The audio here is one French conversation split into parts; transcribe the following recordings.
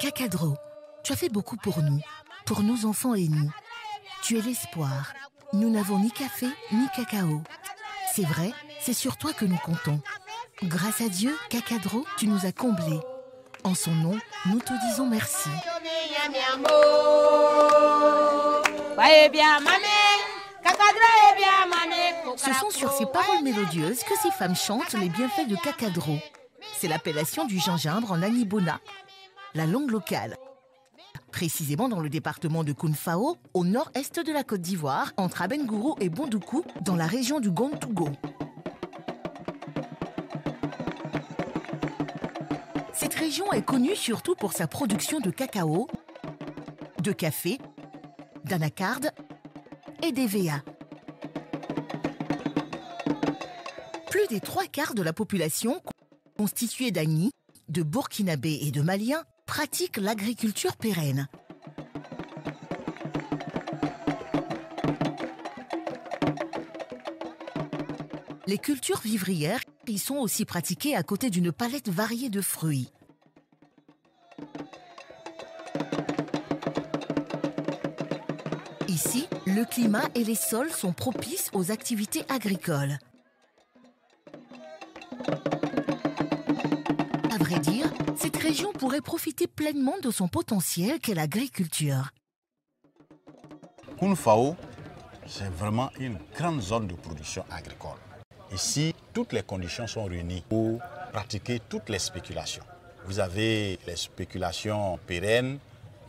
Cacadro, tu as fait beaucoup pour nous, pour nos enfants et nous. Tu es l'espoir. Nous n'avons ni café ni cacao. C'est vrai, c'est sur toi que nous comptons. Grâce à Dieu, Cacadro, tu nous as comblés. En son nom, nous te disons merci. Ce sont sur ces paroles mélodieuses que ces femmes chantent les bienfaits de Cacadro. C'est l'appellation du gingembre en Anibona, la langue locale. Précisément dans le département de Kounfao, au nord-est de la Côte d'Ivoire, entre Abengourou et Bondoukou, dans la région du Gontougo. Cette région est connue surtout pour sa production de cacao, de café, d'anacarde et d'EVA. Plus des 3/4 de la population, constituée d'Agnis, de Burkinabés et de Maliens, pratique l'agriculture pérenne. Les cultures vivrières y sont aussi pratiquées à côté d'une palette variée de fruits. Ici, le climat et les sols sont propices aux activités agricoles. À vrai dire, cette région pourrait profiter pleinement de son potentiel qu'est l'agriculture. Kounfao, c'est vraiment une grande zone de production agricole. Ici, toutes les conditions sont réunies pour pratiquer toutes les spéculations. Vous avez les spéculations pérennes,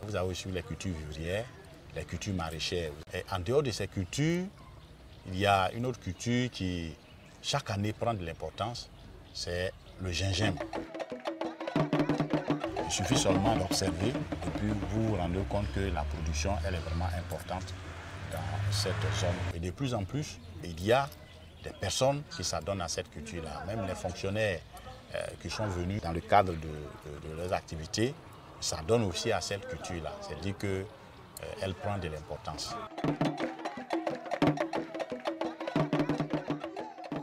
vous avez aussi les cultures vivrières, les cultures maraîchères. Et en dehors de ces cultures, il y a une autre culture qui, chaque année, prend de l'importance, c'est le gingembre. Il suffit seulement d'observer et puis vous vous rendez compte que la production elle est vraiment importante dans cette zone. Et de plus en plus, il y a des personnes qui s'adonnent à cette culture-là. Même les fonctionnaires qui sont venus dans le cadre de leurs activités s'adonnent aussi à cette culture-là. C'est-à-dire qu'elle prend de l'importance.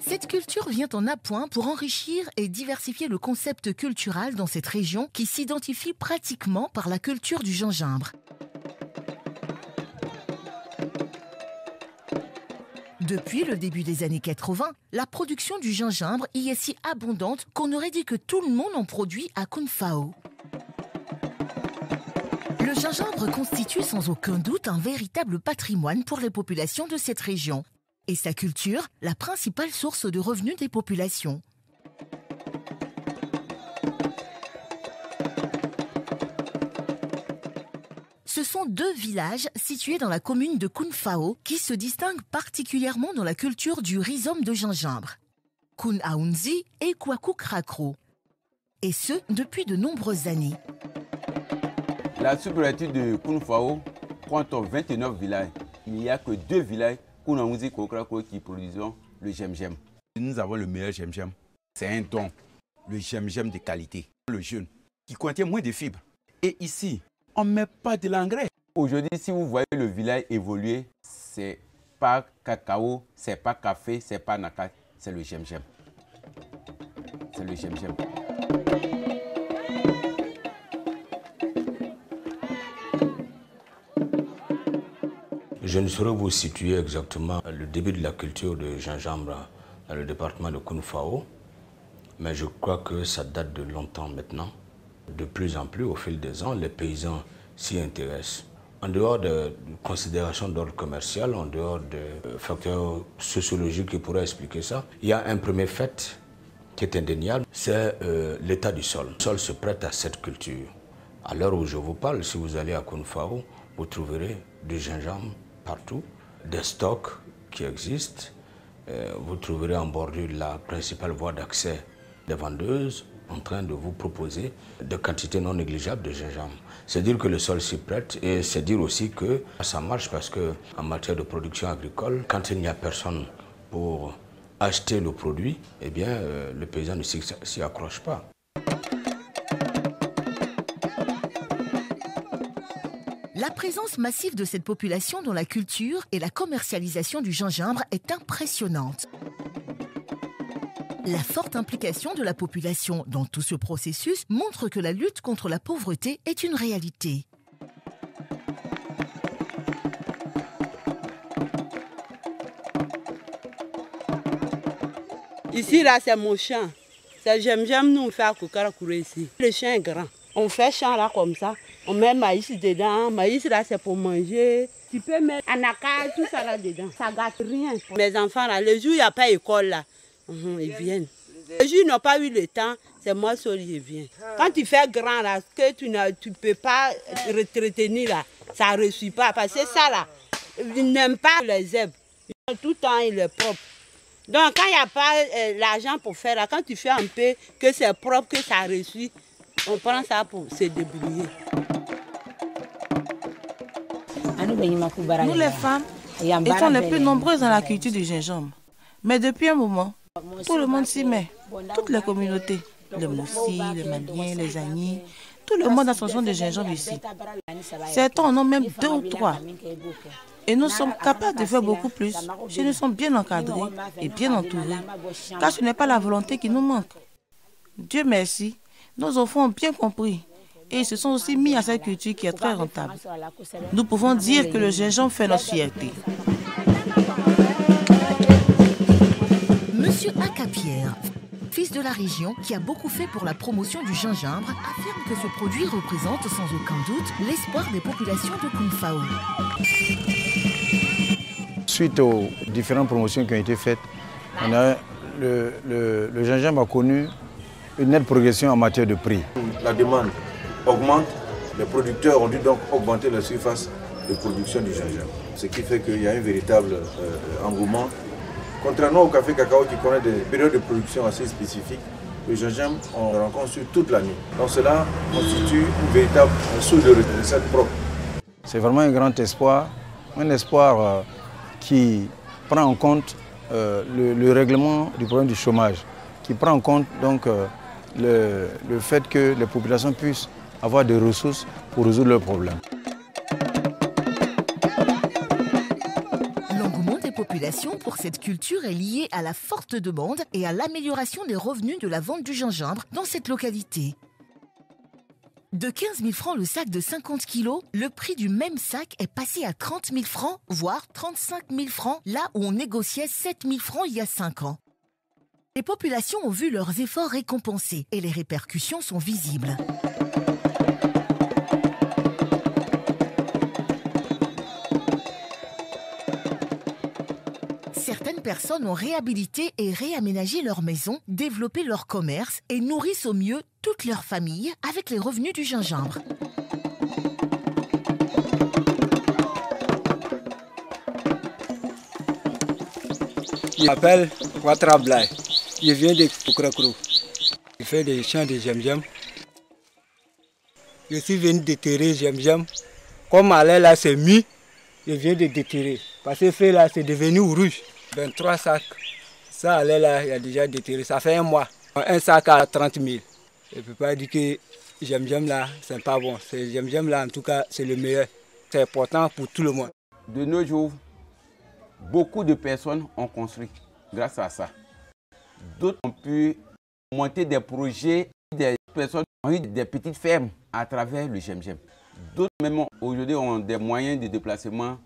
Cette culture vient en appoint pour enrichir et diversifier le concept culturel dans cette région qui s'identifie pratiquement par la culture du gingembre. Depuis le début des années 80, la production du gingembre y est si abondante qu'on aurait dit que tout le monde en produit à Kounfao. Le gingembre constitue sans aucun doute un véritable patrimoine pour les populations de cette région. Et sa culture, la principale source de revenus des populations. Ce sont 2 villages situés dans la commune de Kounfao qui se distinguent particulièrement dans la culture du rhizome de gingembre. Koun-Aounzi et Kouakou-Krakro. Et ce, depuis de nombreuses années. La sous-préfecture de Kounfao compte 29 villages. Il n'y a que 2 villages Koun-Aounzi et Kouakou qui produisent le gingembre. Nous avons le meilleur gingembre. C'est un don. Le gingembre de qualité. Le jaune, qui contient moins de fibres. Et ici, on ne met pas de l'engrais. Aujourd'hui, si vous voyez le village évoluer, c'est pas cacao, c'est pas café, c'est pas nakat, c'est le gingembre. C'est le gingembre. Je ne saurais vous situer exactement le début de la culture de gingembre dans le département de Kounfao, mais je crois que ça date de longtemps maintenant. De plus en plus, au fil des ans, les paysans s'y intéressent. En dehors de considérations d'ordre commercial, en dehors de facteurs sociologiques qui pourraient expliquer ça, il y a un premier fait qui est indéniable, c'est l'état du sol. Le sol se prête à cette culture. À l'heure où je vous parle, si vous allez à Kounfao, vous trouverez du gingembre partout, des stocks qui existent. Vous trouverez en bordure la principale voie d'accès des vendeuses en train de vous proposer de quantités non négligeables de gingembre. C'est dire que le sol s'y prête et c'est dire aussi que ça marche parce qu'en matière de production agricole, quand il n'y a personne pour acheter le produit, eh bien le paysan ne s'y accroche pas. La présence massive de cette population dans la culture et la commercialisation du gingembre est impressionnante. La forte implication de la population dans tout ce processus montre que la lutte contre la pauvreté est une réalité. Ici, là, c'est mon champ. J'aime, nous, on fait à Koukara-Kourou ici. Le champ est grand. On fait champ là comme ça. On met maïs dedans. Maïs là, c'est pour manger. Tu peux mettre anacarde, tout ça là dedans. Ça gâte rien. Mes enfants là, le jour où il n'y a pas d'école là, ils viennent. Le jour où ils n'ont pas eu le temps, c'est moi seul qui viens. Quand tu fais grand là, que tu ne peux pas retenir là, ça ne reçoit pas. Parce que ça là, ils n'aiment pas les zèbres. Tout le temps, il est propre. Donc quand il n'y a pas l'argent pour faire là, quand tu fais un peu que c'est propre, que ça reçoit, on prend ça pour se débrouiller. Nous les femmes étions les plus nombreuses dans la culture du gingembre. Mais depuis un moment, tout le monde s'y met. Toutes les communautés, les Moussi, les Maliens, les Agnis, tout le monde a son genre de gingembre ici. Certains en ont même 2 ou 3. Et nous sommes capables de faire beaucoup plus si nous sommes bien encadrés et bien entourés. Car ce n'est pas la volonté qui nous manque. Dieu merci, nos enfants ont bien compris. Et ils se sont aussi mis à cette culture qui est très rentable. Nous pouvons dire que le gingembre fait notre fierté. Monsieur Akapierre, fils de la région qui a beaucoup fait pour la promotion du gingembre, affirme que ce produit représente sans aucun doute l'espoir des populations de Kounfao. Suite aux différentes promotions qui ont été faites, le gingembre a connu une nette progression en matière de prix. La demande augmente, les producteurs ont dû donc augmenter la surface de production du gingembre. Ce qui fait qu'il y a un véritable engouement. Contrairement au café cacao qui connaît des périodes de production assez spécifiques, le gingembre, on le rencontre sur toute l'année. Donc cela constitue une véritable source de recette propre. C'est vraiment un grand espoir, qui prend en compte le règlement du problème du chômage, qui prend en compte donc le fait que les populations puissent avoir des ressources pour résoudre leurs problèmes. L'engouement des populations pour cette culture est lié à la forte demande et à l'amélioration des revenus de la vente du gingembre dans cette localité. De 15 000 francs le sac de 50 kilos, le prix du même sac est passé à 30 000 francs, voire 35 000 francs, là où on négociait 7 000 francs il y a 5 ans. Les populations ont vu leurs efforts récompensés et les répercussions sont visibles. Certaines personnes ont réhabilité et réaménagé leur maison, développé leur commerce et nourrissent au mieux toute leur famille avec les revenus du gingembre. Je m'appelle Ouattara Blay. Je viens de Koukara-Kourou. Je fais des champs de gingembre. Je suis venu déterrer gingembre. Comme ma lait là c'est mis, je viens de déterrer. Parce que fait là c'est devenu rouge. 23 sacs. Ça allait là, il y a déjà déterré. Ça fait un mois. Un sac à 30 000. Je ne peux pas dire que gingembre là, c'est pas bon. Gingembre là, en tout cas, c'est le meilleur. C'est important pour tout le monde. De nos jours, beaucoup de personnes ont construit grâce à ça. D'autres ont pu monter des projets. Des personnes ont eu des petites fermes à travers le gingembre. D'autres même aujourd'hui ont des moyens de déplacement,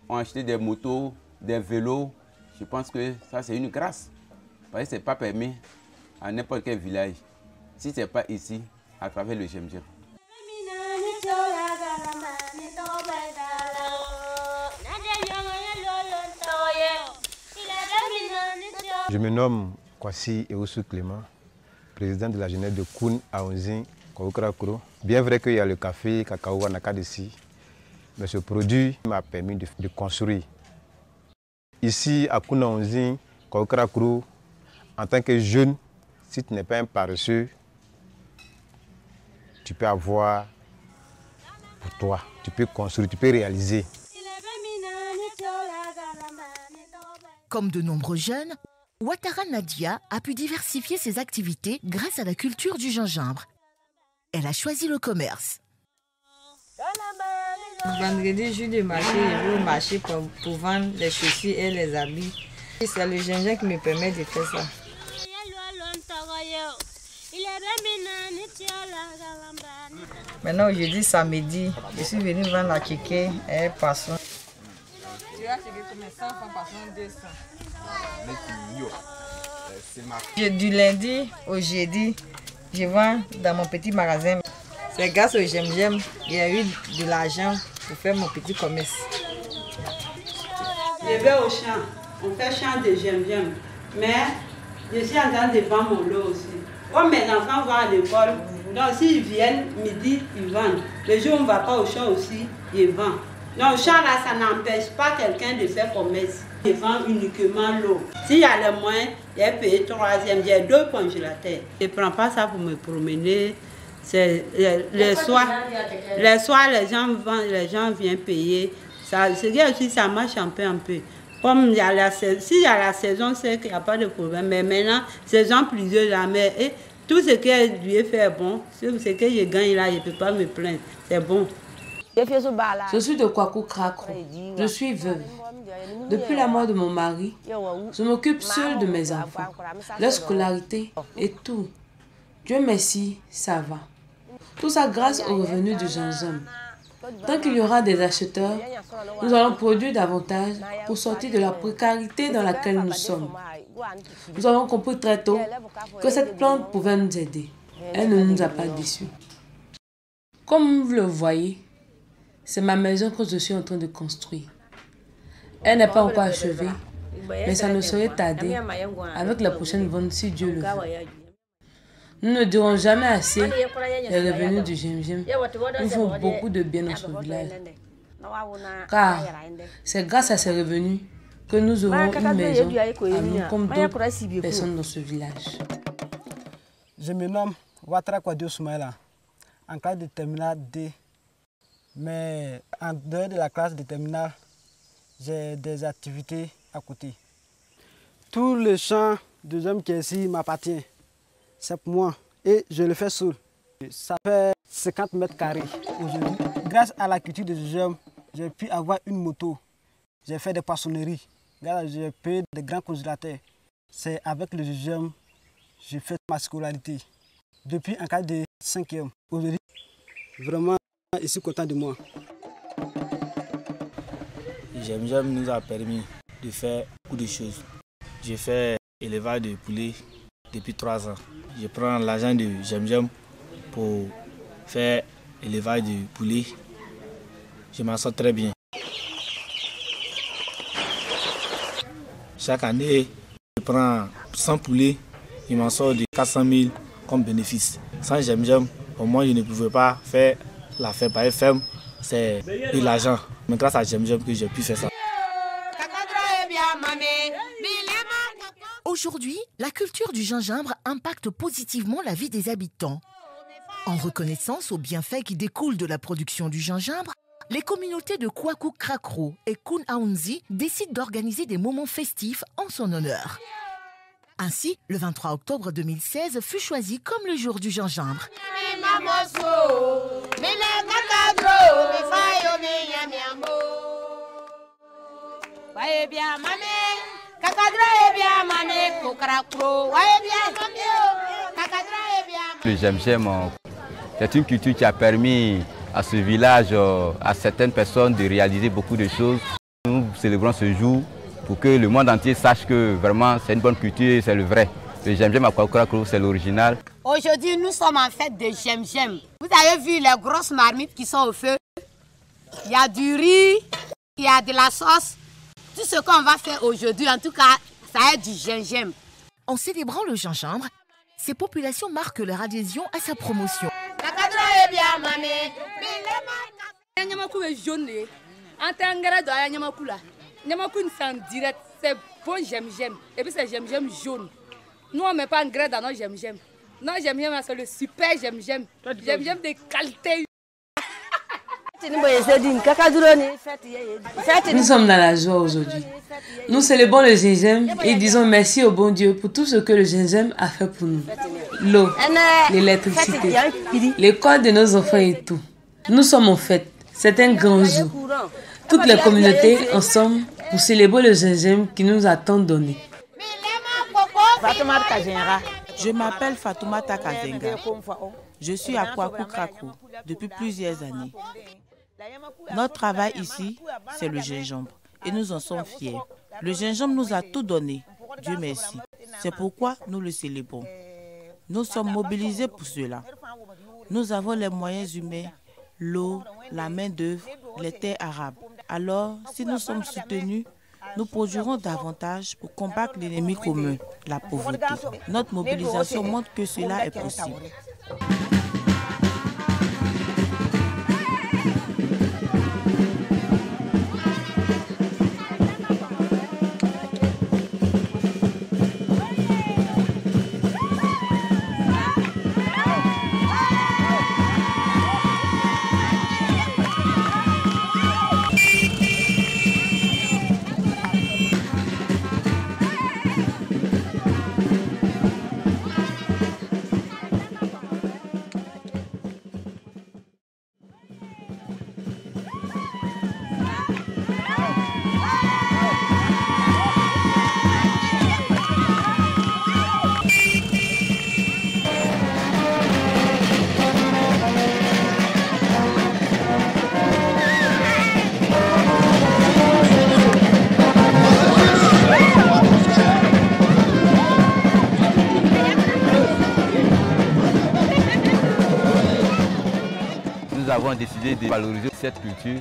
ont acheté des motos, des vélos. Je pense que ça c'est une grâce. Parce que ce n'est pas permis à n'importe quel village. Si ce n'est pas ici, à travers le gingembre. Je me nomme Kwasi Ewusu Clément, président de la jeunesse de Koun Aonzin, Koukara-Kourou. Bien vrai qu'il y a le café, cacao, anacarde ici, mais ce produit m'a permis de construire. Ici, à Koun Aonzin, Koukara-Kourou, en tant que jeune, si tu n'es pas un paresseux, tu peux avoir pour toi, tu peux construire, tu peux réaliser. Comme de nombreux jeunes, Ouattara Nadia a pu diversifier ses activités grâce à la culture du gingembre. Elle a choisi le commerce. Vendredi, jour de marché, je vais au marché pour vendre les chaussures et les habits. C'est le gingembre qui me permet de faire ça. Maintenant, aujourd'hui, samedi, je suis venue vendre la kéké et poisson. Tu as acheté combien? 100 francs poisson, 200. Du lundi au jeudi, je vends dans mon petit magasin. C'est grâce au J'aime, il y a eu de l'argent pour faire mon petit commerce. Je vais au champ, on fait champ de J'aime, mais je suis en train de vendre mon lot aussi. Comme mes enfants vont à l'école, donc s'ils viennent midi, ils vendent. Le jour où on ne va pas au champ aussi, ils vendent. Donc au champ là, ça n'empêche pas quelqu'un de faire commerce. Je vends uniquement l'eau. S'il y a les moyens, j'ai payé 3e, j'ai 2 congélateurs. Je ne prends pas ça pour me promener. Les soirs, les gens viennent payer. C'est que aussi ça marche un peu. Comme il y a s'il y a la saison, c'est qu'il n'y a pas de problème. Mais maintenant, saison plusieurs jamais. Et tout ce que lui fait est bon. Ce que je gagne là, je ne peux pas me plaindre. C'est bon. Je suis de Kwaku Krakro. Je suis veuve. Depuis la mort de mon mari, je m'occupe seule de mes enfants, leur scolarité et tout. Dieu merci, ça va. Tout ça grâce aux revenus du gingembre. Tant qu'il y aura des acheteurs, nous allons produire davantage pour sortir de la précarité dans laquelle nous sommes. Nous avons compris très tôt que cette plante pouvait nous aider. Elle ne nous a pas déçus. Comme vous le voyez, c'est ma maison que je suis en train de construire. Elle n'est pas encore achevée, mais ça ne saurait tarder avec la prochaine vente si Dieu le veut. Nous ne dirons jamais assez les revenus du J'aime nous font beaucoup de bien dans ce village. Car c'est grâce à ces revenus que nous aurons une maison à nous comme d'autres personnes dans ce village. Je me nomme Ouattara Kwadio Soumaïla, en classe de terminale D. Mais en dehors de la classe de terminale, j'ai des activités à côté. Tout le champ de J'aime qui est ici m'appartient. C'est pour moi et je le fais seul. Ça fait 50 mètres carrés aujourd'hui. Grâce à la culture de J'aime, j'ai pu avoir une moto. J'ai fait des poissonneries. J'ai payé des grands congélateurs. C'est avec le J'aime que j'ai fait ma scolarité. Depuis en cas de 5e. Aujourd'hui, vraiment, je suis content de moi. J'aime nous a permis de faire beaucoup de choses. J'ai fait élevage de poulets depuis 3 ans. Je prends l'argent de J'aime pour faire élevage de poulets. Je m'en sors très bien. Chaque année, je prends 100 poulets. Je m'en sors de 400 000 comme bénéfice. Sans J'aime, au moins je ne pouvais pas faire la ferme. Par ferme, c'est de l'argent. Mais grâce à J'aime que j'ai pu faire ça. Aujourd'hui, la culture du gingembre impacte positivement la vie des habitants. En reconnaissance aux bienfaits qui découlent de la production du gingembre, les communautés de Kwaku Krakro et Kun Aounzi décident d'organiser des moments festifs en son honneur. Ainsi, le 23 octobre 2016 fut choisi comme le jour du gingembre. Le J'aime, c'est une culture qui a permis à ce village, à certaines personnes de réaliser beaucoup de choses. Nous célébrons ce jour pour que le monde entier sache que vraiment c'est une bonne culture et c'est le vrai. Le J'aime à Kwaku Krakro, c'est l'original. Aujourd'hui, nous sommes en fête de J'aime. Vous avez vu les grosses marmites qui sont au feu. Il y a du riz, il y a de la sauce. Tout ce qu'on va faire aujourd'hui, en tout cas, ça est du gingembre. En célébrant le gingembre, ces populations marquent leur adhésion à sa promotion. C'est bon J'aime. Et puis c'est J'aime jaune. Nous on ne met pas un grain dans nos J'aime. Non, J'aime, c'est le super J'aime. J'aime de qualité. Nous sommes dans la joie aujourd'hui. Nous célébrons le gingembre et disons merci au bon Dieu pour tout ce que le gingembre a fait pour nous. L'eau, l'électricité, l'école de nos enfants et tout. Nous sommes en fête. C'est un grand jour. Toutes les communautés ensemble pour célébrer le gingembre qui nous a tant donné. Je m'appelle Fatoumata Kazenga. Je suis à Kwaku Krakou depuis plusieurs années. Notre travail ici, c'est le gingembre et nous en sommes fiers. Le gingembre nous a tout donné, Dieu merci. C'est pourquoi nous le célébrons. Nous sommes mobilisés pour cela. Nous avons les moyens humains, l'eau, la main-d'œuvre, les terres arables. Alors, si nous sommes soutenus, nous produirons davantage pour combattre l'ennemi commun, la pauvreté. Notre mobilisation montre que cela est possible. Nous avons décidé de valoriser cette culture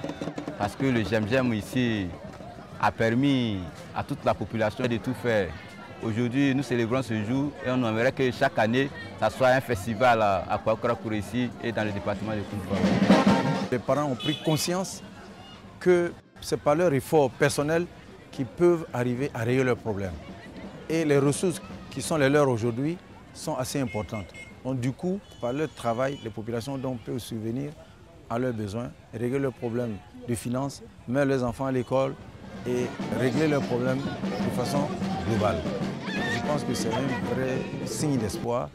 parce que le Jem ici a permis à toute la population de tout faire. Aujourd'hui, nous célébrons ce jour et on aimerait que chaque année, ça soit un festival à Kwaku ici et dans le département de Kounfao. Les parents ont pris conscience que ce n'est pas leur effort personnel qui peuvent arriver à régler leurs problèmes. Et les ressources qui sont les leurs aujourd'hui sont assez importantes. Donc du coup, par leur travail, les populations peuvent subvenir à leurs besoins, régler leurs problèmes de finances, mettre leurs enfants à l'école et régler leurs problèmes de façon globale. Je pense que c'est un vrai signe d'espoir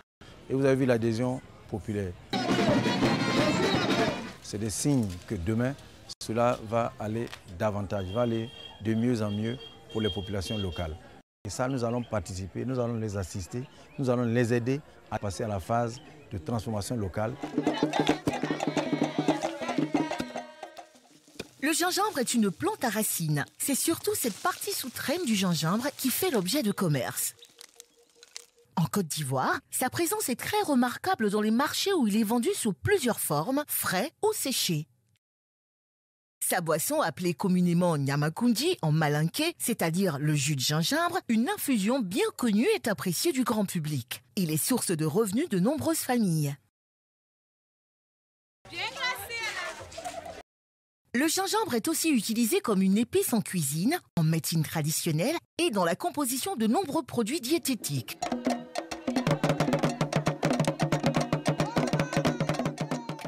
et vous avez vu l'adhésion populaire. C'est des signes que demain, cela va aller davantage, va aller de mieux en mieux pour les populations locales. Et ça, nous allons participer, nous allons les assister, nous allons les aider à passer à la phase de transformation locale. Le gingembre est une plante à racines. C'est surtout cette partie souterraine du gingembre qui fait l'objet de commerce. En Côte d'Ivoire, sa présence est très remarquable dans les marchés où il est vendu sous plusieurs formes, frais ou séché. Sa boisson, appelée communément Nyamakundi en malinké, c'est-à-dire le jus de gingembre, une infusion bien connue, est appréciée du grand public. Il est source de revenus de nombreuses familles. Le gingembre est aussi utilisé comme une épice en cuisine, en médecine traditionnelle et dans la composition de nombreux produits diététiques.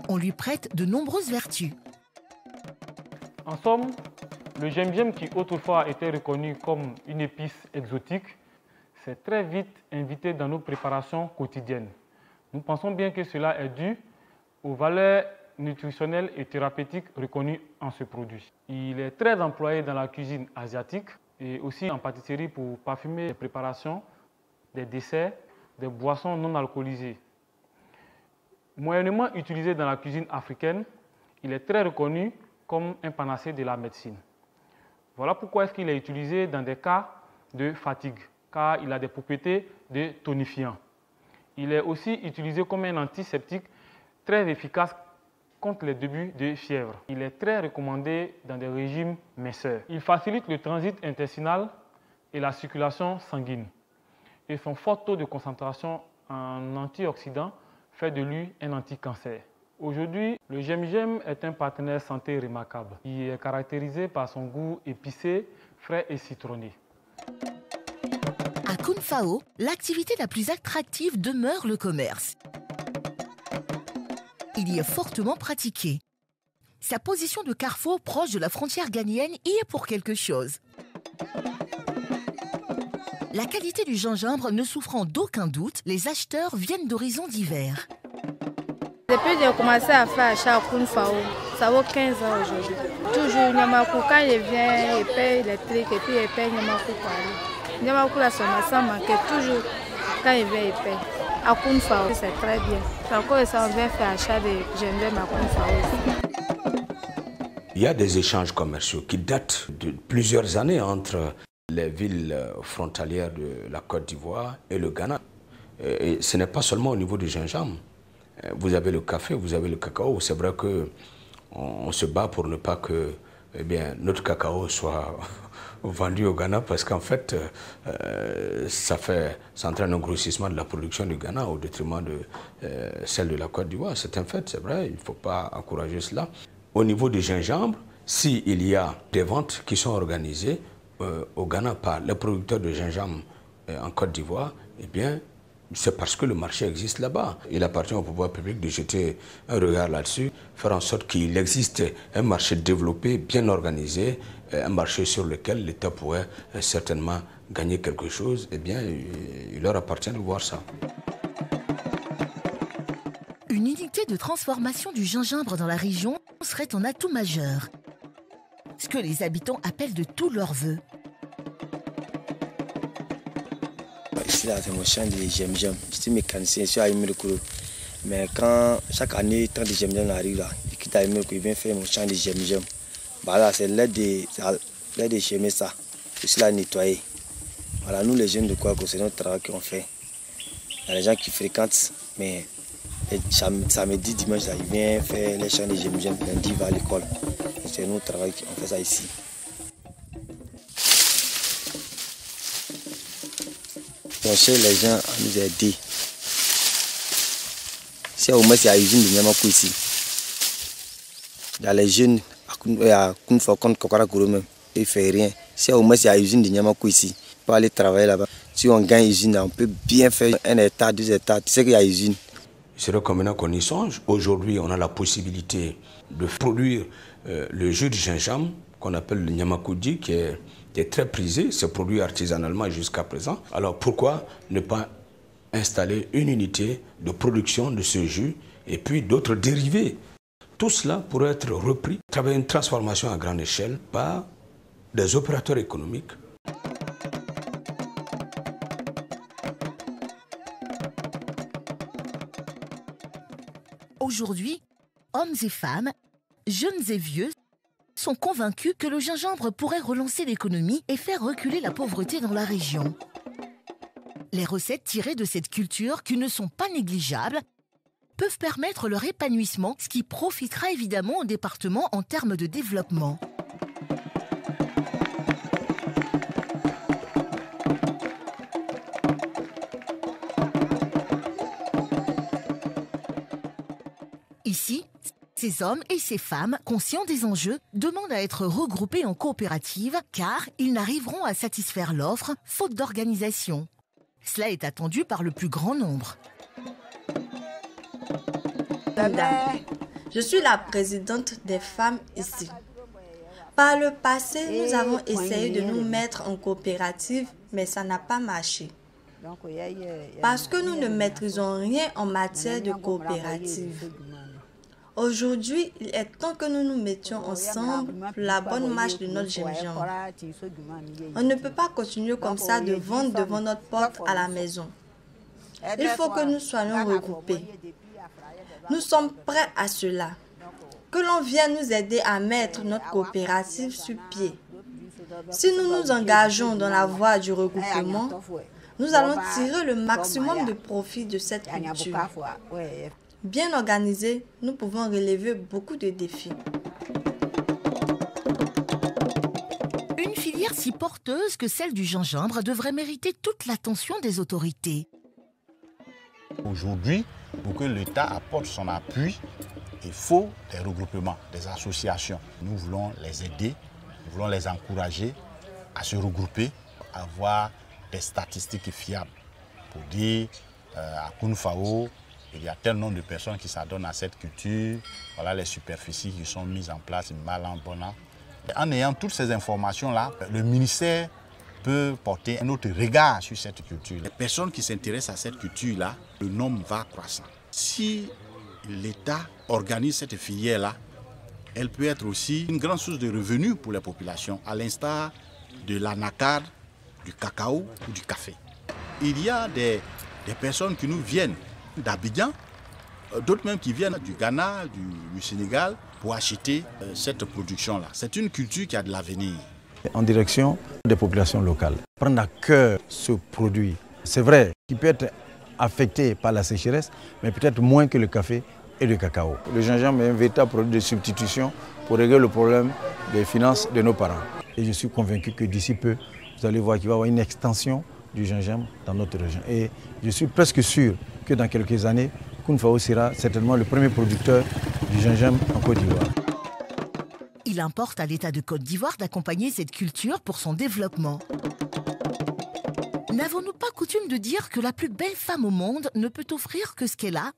On lui prête de nombreuses vertus. En somme, le jem qui autrefois était reconnu comme une épice exotique, s'est très vite invité dans nos préparations quotidiennes. Nous pensons bien que cela est dû aux valeurs nutritionnelles et thérapeutiques reconnues en ce produit. Il est très employé dans la cuisine asiatique et aussi en pâtisserie pour parfumer les préparations, des desserts, des boissons non alcoolisées. Moyennement utilisé dans la cuisine africaine, il est très reconnu comme un panacée de la médecine. Voilà pourquoi est-ce qu'il est utilisé dans des cas de fatigue, car il a des propriétés de tonifiant. Il est aussi utilisé comme un antiseptique très efficace contre les débuts de fièvre. Il est très recommandé dans des régimes minceurs. Il facilite le transit intestinal et la circulation sanguine. Et son fort taux de concentration en antioxydants fait de lui un anti-cancer. Aujourd'hui, le jem est un partenaire santé remarquable. Il est caractérisé par son goût épicé, frais et citronné. À Kounfao, l'activité la plus attractive demeure le commerce. Il y est fortement pratiqué. Sa position de carrefour proche de la frontière ghanéenne y est pour quelque chose. La qualité du gingembre ne souffrant d'aucun doute, les acheteurs viennent d'horizons divers. Depuis que j'ai commencé à faire achat à Kounfao, ça vaut 15 ans aujourd'hui. Toujours Nyamakou, quand il vient, il paye les trucs et puis il paye Nyamakou pour aller. Nyamakou, la somme, ça manquait toujours. Quand il vient, il paye. à Kounfao. C'est très bien. C'est encore ça, on vient faire achat de gingembre à Kounfao. Il y a des échanges commerciaux qui datent de plusieurs années entre les villes frontalières de la Côte d'Ivoire et le Ghana. Et ce n'est pas seulement au niveau du gingembre. Vous avez le café, vous avez le cacao. C'est vrai qu'on se bat pour ne pas que notre cacao soit vendu au Ghana parce qu'en fait, ça entraîne un grossissement de la production du Ghana au détriment de celle de la Côte d'Ivoire. C'est un fait, c'est vrai, il ne faut pas encourager cela. Au niveau du gingembre, s'il y a des ventes qui sont organisées au Ghana par les producteurs de gingembre en Côte d'Ivoire, eh bien, c'est parce que le marché existe là-bas. Il appartient au pouvoir public de jeter un regard là-dessus, faire en sorte qu'il existe un marché développé, bien organisé, un marché sur lequel l'État pourrait certainement gagner quelque chose. Eh bien, il leur appartient de voir ça. Une unité de transformation du gingembre dans la région serait un atout majeur. Ce que les habitants appellent de tous leurs vœux. Ici, là, c'est mon champ de gingembre. Je suis mécanicien, je suis à Imirkouro. Mais quand chaque année, tant de gingembre arrive là, je quitte à Imirkouro, je viens faire mon champ de gingembre. Voilà, c'est l'aide de cheminer ça. Je suis là à nettoyer. Voilà, nous les jeunes de Kouakou, c'est notre travail qu'on fait. Il y a des gens qui fréquentent, mais samedi, dimanche, là, ils viennent faire les champs de gingembre, lundi, ils vont à l'école. C'est notre travail, on fait ça ici. On cherche les gens à nous aider. Si au moins c'est à l'usine de Niamakou ici. Il y a les jeunes à Kounfao contre Kokarakouro même. Ils ne font rien. Si au moins c'est à l'usine de Niamakou ici. On peut aller travailler là-bas. Si on gagne l'usine, on peut bien faire 1 hectare, 2 hectares. Tu sais qu'il y a l'usine. C'est vrai qu'on maintenant qu'on y songe. Aujourd'hui, on a la possibilité de produire le jus de gingembre qu'on appelle le Niamakoudi, qui est très prisé, c'est produit artisanalement jusqu'à présent. Alors pourquoi ne pas installer une unité de production de ce jus et puis d'autres dérivés? Tout cela pourrait être repris à travers une transformation à grande échelle par des opérateurs économiques. Aujourd'hui, hommes et femmes, jeunes et vieux, sont convaincus que le gingembre pourrait relancer l'économie et faire reculer la pauvreté dans la région. Les recettes tirées de cette culture, qui ne sont pas négligeables, peuvent permettre leur épanouissement, ce qui profitera évidemment au département en termes de développement. Ici, ces hommes et ces femmes, conscients des enjeux, demandent à être regroupés en coopérative car ils n'arriveront à satisfaire l'offre faute d'organisation. Cela est attendu par le plus grand nombre. Je suis la présidente des femmes ici. Par le passé, nous avons essayé de nous mettre en coopérative, mais ça n'a pas marché. Parce que nous ne maîtrisons rien en matière de coopérative. Aujourd'hui, il est temps que nous nous mettions ensemble pour la bonne marche de notre gingembre. On ne peut pas continuer comme ça de vendre devant notre porte à la maison. Il faut que nous soyons regroupés. Nous sommes prêts à cela. Que l'on vienne nous aider à mettre notre coopérative sur pied. Si nous nous engageons dans la voie du regroupement, nous allons tirer le maximum de profit de cette culture. Bien organisés, nous pouvons relever beaucoup de défis. Une filière si porteuse que celle du gingembre devrait mériter toute l'attention des autorités. Aujourd'hui, pour que l'État apporte son appui, il faut des regroupements, des associations. Nous voulons les aider, nous voulons les encourager à se regrouper, à avoir des statistiques fiables pour dire à Kounfao, il y a tel nombre de personnes qui s'adonnent à cette culture, voilà les superficies qui sont mises en place, Malan, Bona. En ayant toutes ces informations-là, le ministère peut porter un autre regard sur cette culture. Les personnes qui s'intéressent à cette culture-là, le nombre va croissant. Si l'État organise cette filière-là, elle peut être aussi une grande source de revenus pour les populations, à l'instar de l'anacarde, du cacao ou du café. Il y a des des personnes qui nous viennent d'Abidjan, d'autres même qui viennent du Ghana, du Sénégal, pour acheter cette production-là. C'est une culture qui a de l'avenir. En direction des populations locales, prendre à cœur ce produit, c'est vrai qu'il peut être affecté par la sécheresse, mais peut-être moins que le café et le cacao. Le gingembre est un véritable produit de substitution pour régler le problème des finances de nos parents. Et je suis convaincu que d'ici peu, vous allez voir qu'il va y avoir une extension du gingembre dans notre région. Et je suis presque sûr que dans quelques années, Koun-Fao sera certainement le premier producteur du gingembre en Côte d'Ivoire. Il importe à l'État de Côte d'Ivoire d'accompagner cette culture pour son développement. N'avons-nous pas coutume de dire que la plus belle femme au monde ne peut offrir que ce qu'elle a?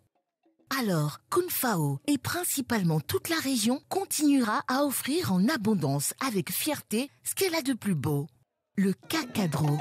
Alors, Koun-Fao et principalement toute la région continuera à offrir en abondance avec fierté ce qu'elle a de plus beau, le cacadro.